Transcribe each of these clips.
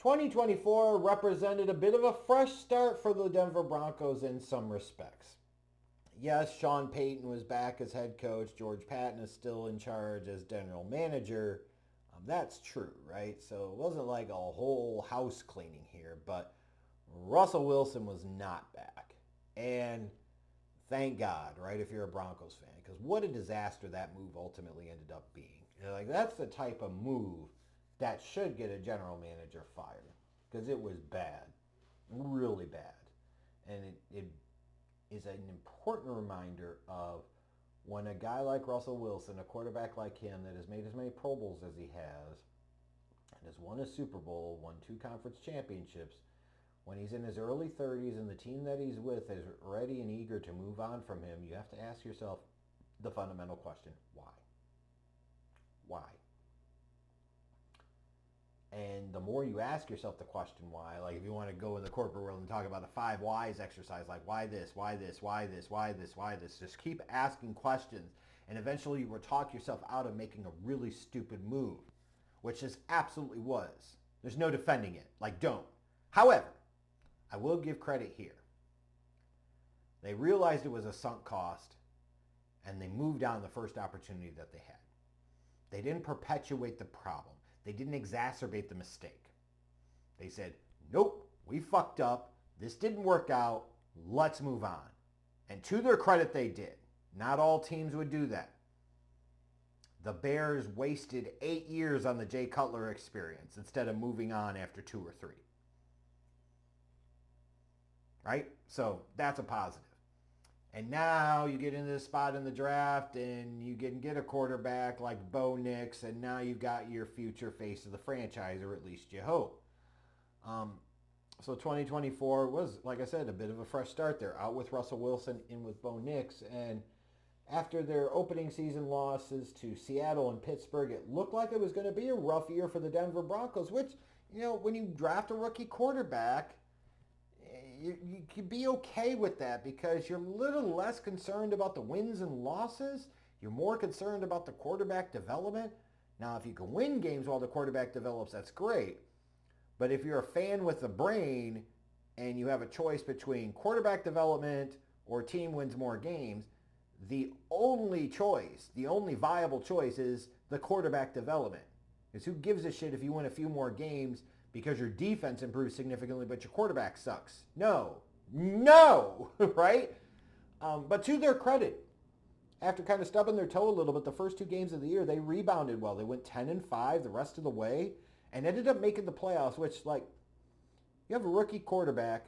2024 represented a bit of a fresh start for the Denver Broncos in some respects. Yes, Sean Payton was back as head coach. George Patton is still in charge as general manager. That's true, right? So it wasn't like a whole house cleaning here, but Russell Wilson was not back. And thank God, right, if you're a Broncos fan, because what a disaster that move ultimately ended up being. Like, that's the type of move that should get a general manager fired, because it was bad, really bad. And it is an important reminder of when a guy like Russell Wilson, a quarterback like him that has made as many Pro Bowls as he has, and has won a Super Bowl, won 2 conference championships, when he's in his early 30s and the team that he's with is ready and eager to move on from him, you have to ask yourself the fundamental question, why? Why? And the more you ask yourself the question why, like if you want to go in the corporate world and talk about the 5 whys exercise, like why this, why this, why this, why this, why this, just keep asking questions and eventually you will talk yourself out of making a really stupid move, which this absolutely was. There's no defending it. Like, don't. However, I will give credit here. They realized it was a sunk cost and they moved on the first opportunity that they had. They didn't perpetuate the problem. They didn't exacerbate the mistake. They said, nope, we fucked up. This didn't work out. Let's move on. And to their credit, they did. Not all teams would do that. The Bears wasted 8 years on the Jay Cutler experience instead of moving on after 2 or 3. Right? So that's a positive. And now you get into the spot in the draft and you can get a quarterback like Bo Nix, and now you've got your future face of the franchise, or at least you hope. So 2024 was, like I said, a bit of a fresh start. They're out with Russell Wilson, in with Bo Nix, and after their opening season losses to Seattle and Pittsburgh, it looked like it was going to be a rough year for the Denver Broncos, which, you know, when you draft a rookie quarterback, you can be okay with that because you're a little less concerned about the wins and losses. You're more concerned about the quarterback development. Now, if you can win games while the quarterback develops, that's great. But if you're a fan with a brain and you have a choice between quarterback development or team wins more games, the only choice, the only viable choice is the quarterback development. Because who gives a shit if you win a few more games because your defense improves significantly, but your quarterback sucks? No, right? But to their credit, after kind of stubbing their toe a little bit, the first 2 games of the year, they rebounded well. They went 10-5 the rest of the way and ended up making the playoffs, which, like, you have a rookie quarterback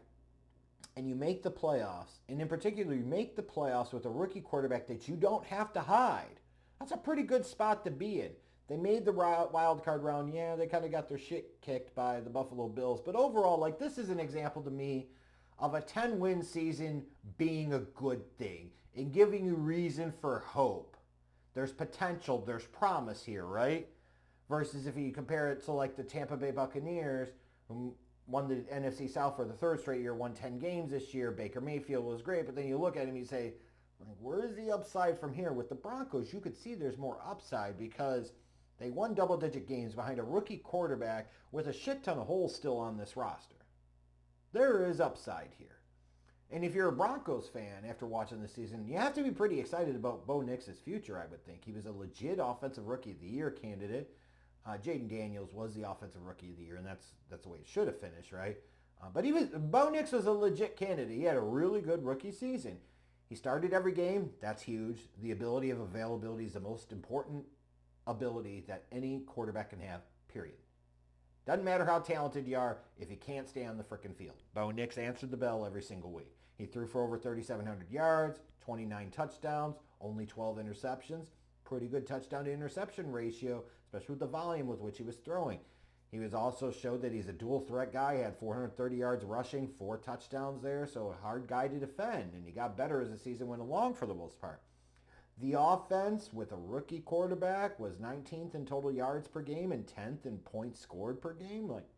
and you make the playoffs, and in particular, you make the playoffs with a rookie quarterback that you don't have to hide. That's a pretty good spot to be in. They made the wild card round. Yeah, they kind of got their shit kicked by the Buffalo Bills. But overall, like, this is an example to me of a 10-win season being a good thing and giving you reason for hope. There's potential. There's promise here, right? Versus if you compare it to, like, the Tampa Bay Buccaneers, who won the NFC South for the 3rd straight year, won 10 games this year. Baker Mayfield was great. But then you look at him and you say, like, where's the upside from here? With the Broncos, you could see there's more upside because they won double-digit games behind a rookie quarterback with a shit ton of holes still on this roster. There is upside here. And if you're a Broncos fan after watching this season, you have to be pretty excited about Bo Nix's future, I would think. He was a legit Offensive Rookie of the Year candidate. Jaden Daniels was the Offensive Rookie of the Year, and that's the way it should have finished, right? But Bo Nix was a legit candidate. He had a really good rookie season. He started every game. That's huge. The ability of availability is the most important ability that any quarterback can have, period. Doesn't matter how talented you are if you can't stay on the frickin' field. Bo Nix answered the bell every single week. He threw for over 3,700 yards, 29 touchdowns, only 12 interceptions. Pretty good touchdown to interception ratio, especially with the volume with which he was throwing. He was also showed that he's a dual threat guy. He had 430 yards rushing, 4 touchdowns there, so a hard guy to defend. And he got better as the season went along for the most part. The offense with a rookie quarterback was 19th in total yards per game and 10th in points scored per game. Like,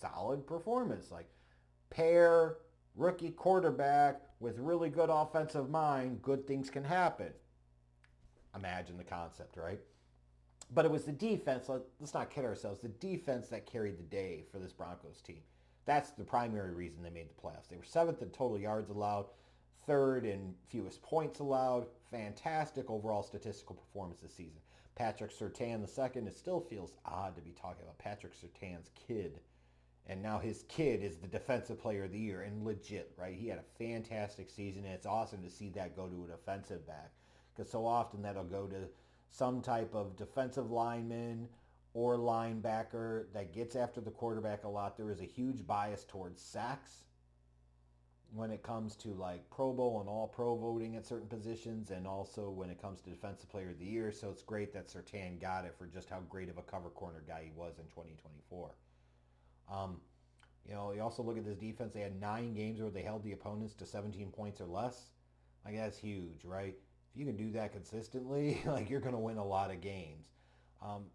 solid performance. Like, pair rookie quarterback with really good offensive mind, good things can happen. Imagine the concept, right? But it was the defense, let's not kid ourselves, the defense that carried the day for this Broncos team. That's the primary reason they made the playoffs. They were 7th in total yards allowed, 3rd in fewest points allowed. Fantastic overall statistical performance this season. Patrick Surtain II, it still feels odd to be talking about Patrick Surtain's kid. And now his kid is the defensive player of the year, and legit, right? He had a fantastic season, and it's awesome to see that go to an offensive back. Because so often that'll go to some type of defensive lineman or linebacker that gets after the quarterback a lot. There is a huge bias towards sacks when it comes to like Pro Bowl and All Pro voting at certain positions, and also when it comes to Defensive Player of the Year. So it's great that Surtain got it for just how great of a cover corner guy he was in 2024. You also look at this defense. They had 9 games where they held the opponents to 17 points or less. Like, that's huge, right? If you can do that consistently, like, you're going to win a lot of games.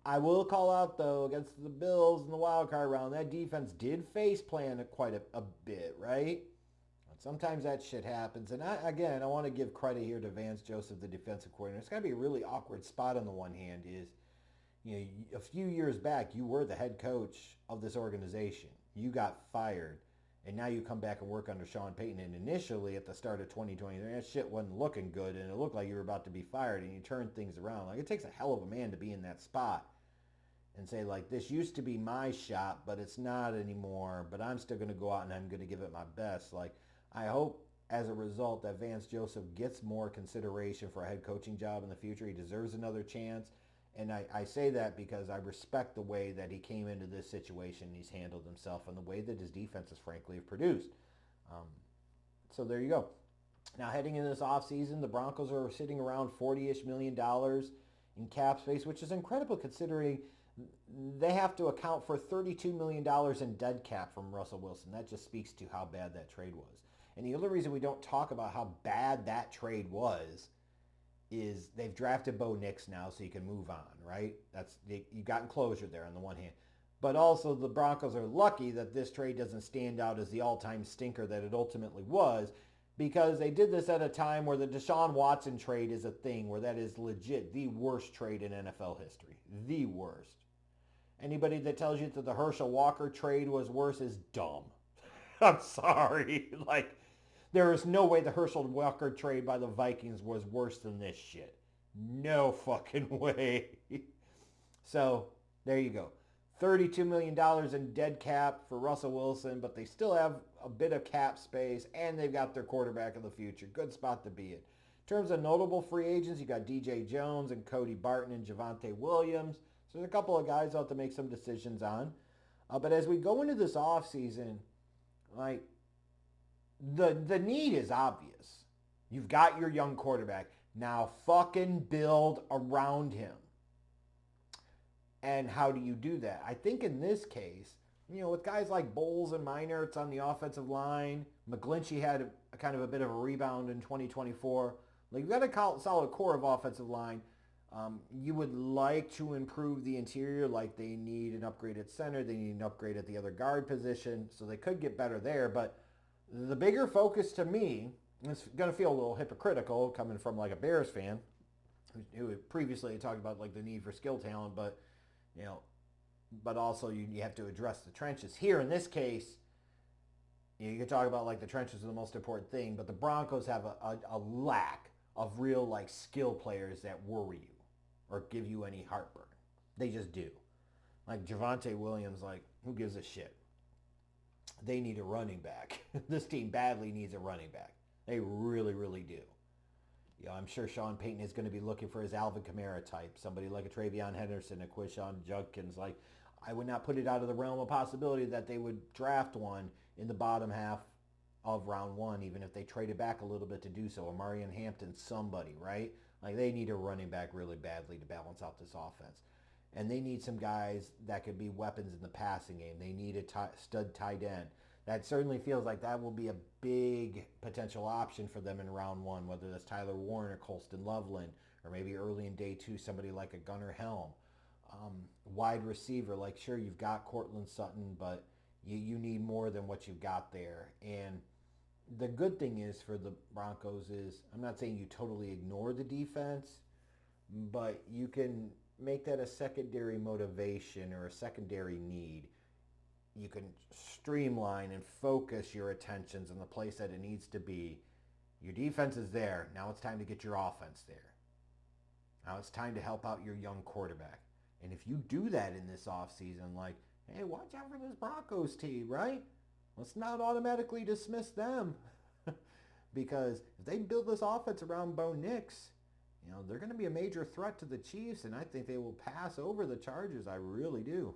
I will call out, though, against the Bills in the wild card round, that defense did face plan quite a bit, right? Sometimes that shit happens. And I want to give credit here to Vance Joseph, the defensive coordinator. It's got to be a really awkward spot on the one hand is, a few years back, you were the head coach of this organization. You got fired. And now you come back and work under Sean Payton. And initially, at the start of 2020, that shit wasn't looking good. And it looked like you were about to be fired. And you turned things around. Like, it takes a hell of a man to be in that spot and say, like, this used to be my shop, but it's not anymore. But I'm still going to go out and I'm going to give it my best. Like, I hope as a result that Vance Joseph gets more consideration for a head coaching job in the future. He deserves another chance. And I say that because I respect the way that he came into this situation. He's handled himself and the way that his defenses, frankly, have produced. So there you go. Now, heading into this offseason, the Broncos are sitting around $40-ish million in cap space, which is incredible considering they have to account for $32 million in dead cap from Russell Wilson. That just speaks to how bad that trade was. And the other reason we don't talk about how bad that trade was is they've drafted Bo Nix now, so you can move on, right? You've gotten closure there on the one hand. But also the Broncos are lucky that this trade doesn't stand out as the all-time stinker that it ultimately was, because they did this at a time where the Deshaun Watson trade is a thing, where that is legit the worst trade in NFL history. The worst. Anybody that tells you that the Herschel Walker trade was worse is dumb. I'm sorry. Like, there is no way the Herschel Walker trade by the Vikings was worse than this shit. No fucking way. So, there you go. $32 million in dead cap for Russell Wilson, but they still have a bit of cap space, and they've got their quarterback of the future. Good spot to be in. In terms of notable free agents, you got DJ Jones and Cody Barton and Javonte Williams. So there's a couple of guys out to make some decisions on. But as we go into this offseason, like, the need is obvious. You've got your young quarterback. Now fucking build around him. And how do you do that? I think in this case, with guys like Bowles and Meinertz on the offensive line, McGlinchey had a kind of a bit of a rebound in 2024. Like, you've got a solid core of offensive line. You would like to improve the interior, like they need an upgraded center. They need an upgrade at the other guard position, so they could get better there. But the bigger focus to me, and it's going to feel a little hypocritical coming from like a Bears fan who previously talked about like the need for skill talent, but but also you have to address the trenches. Here in this case, you can talk about like the trenches are the most important thing, but the Broncos have a lack of real like skill players that worry you or give you any heartburn. They just do. Like Javonte Williams, like, who gives a shit? They need a running back. This team badly needs a running back. They really, really do. I'm sure Sean Payton is going to be looking for his Alvin Kamara type, somebody like a Travion Henderson, a Quishon Judkins. Like, I would not put it out of the realm of possibility that they would draft one in the bottom half of round 1, even if they traded back a little bit to do so. A Marion Hampton, somebody, right? Like, they need a running back really badly to balance out this offense. And they need some guys that could be weapons in the passing game. They need a stud tight end. That certainly feels like that will be a big potential option for them in round 1, whether that's Tyler Warren or Colston Loveland, or maybe early in day 2, somebody like a Gunnar Helm. Wide receiver, like, sure, you've got Cortland Sutton, but you need more than what you've got there. And the good thing is for the Broncos is, I'm not saying you totally ignore the defense, but you can make that a secondary motivation or a secondary need. You can streamline and focus your attentions in the place that it needs to be. Your defense is there. Now it's time to get your offense there. Now it's time to help out your young quarterback. And if you do that in this offseason, like, hey, watch out for this Broncos team, right? Let's not automatically dismiss them. Because if they build this offense around Bo Nix, they're going to be a major threat to the Chiefs, and I think they will pass over the Chargers. I really do.